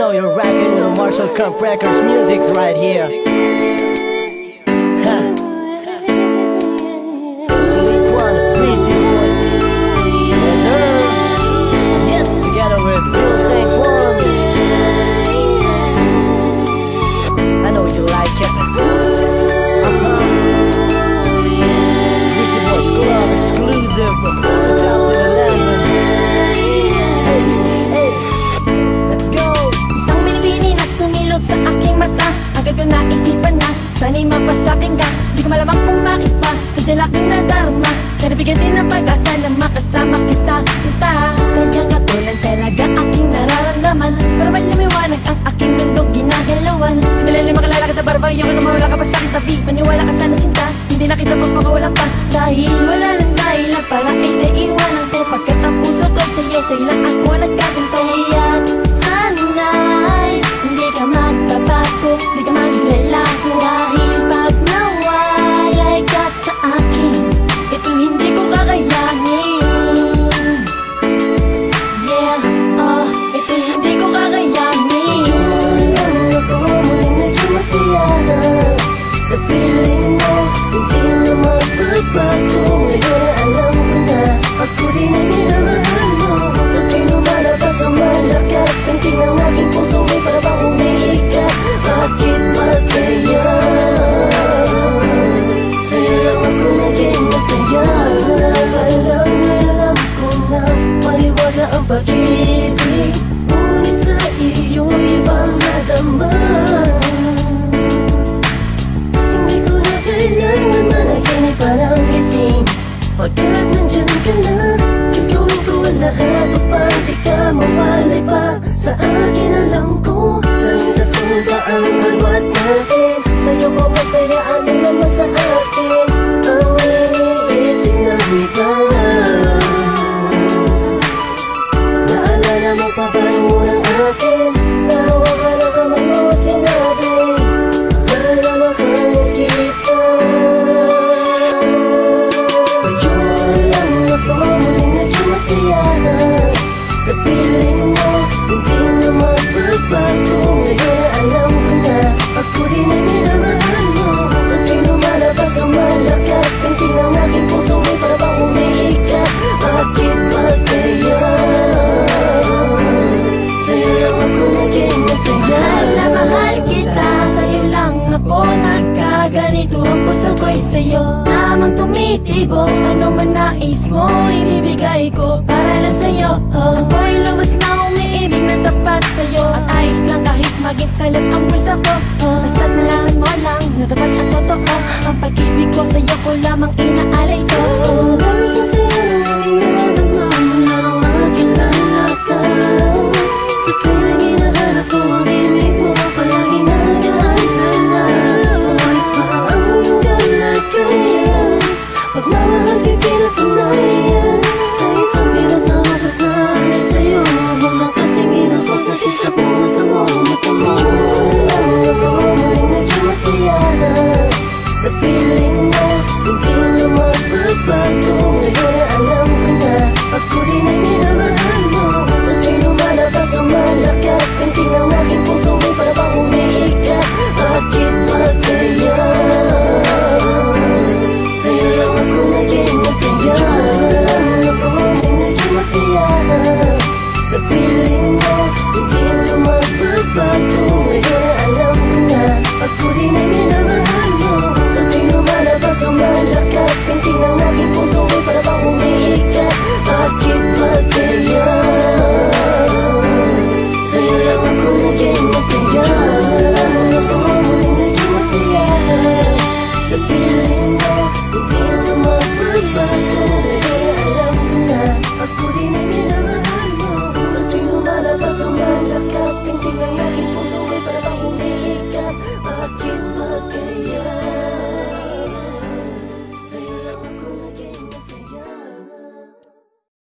know you're rocking with Marshall Camp Records music's right here. Sweet one, breezy voice. Yes, sir. Yes, together with Real Saint One. I know you like it. Breezy Boys Club exclusive 2011. Sa aking mata, agad ko naisipan na sana'y mapasakin ka. Di ko malamang kung bakit pa sadyang aking nadarama. Sana bigyan din ng pag-asa na makasama kita. Sinta, sadyang katulad talaga aking nararamdaman. Para ba't lumiwanag ang aking mundong ginagalawan. Sa malalim makalala kita barbang yung mawala ka pa sa aking tabi. Maniwala ka sana sinta, hindi na kita pagpakawalan pa. Dahil wala lang dahilan para iiwanan ko. Pagkat ang puso ko sa'yo lang ako nagkaganto. At sana'y hindi ka magbabago, di ka maglalago. Dahil pag nawalay ka sa akin, ito hindi ko kakayanin. Yeah, ito hindi ko kakayanin. Sa'yo lang ako muling naging masaya. Sa piling mo, hindi na magbabago. Ngayon alam ko na, ako din ay minamahal mo. Sa tuwing lumalabas na malakas, kanting ng aking puso ay para bang umiigas. Bakit ba kaya? Sa'yo lang ako naging masaya. Alam ko na maliwaga ang pag-ibig, ngunit sa iyo ibang nadama. Hindi ko na kailangan managinip parang gising. Pagkat nandyan ka na, gagawin ko ang lahat upang di ka mawalay pa sa akin. Alam ko, nandito ba ang bawat natin? Sa'yo ko masaya, ano naman sa akin ang iniisip ng iba? Naalala mo pa ba yung unang akin? Nahawa ka na kamay mo sinabi, mahal kita. Sa'yo lang ako muling naging masaya. Sa piling mo, hindi na magbabago. Ngayon alam ko na, ako din ay minamahal mo. Sa tuwing lumalabas ka malakas, kanting ng aking puso ay para bang umiigas. Bakit ba kaya? Sa'yo lang ako naging masaya. Mahal na mahal kita, sa'yo lang ako nagkaganito. Ang puso ko'y sa'yo lamang tumitibok. Ano man nais mo, ibibigay ko para lang sa'yo. Ako'y lubos na umiibig na tapat sa'yo. At ayos lang kahit maging salat ang bulsa ko. Basta't nalaman mo lang na dapat at totoo ang pag-ibig ko sa'yo ko lamang inaalay ko.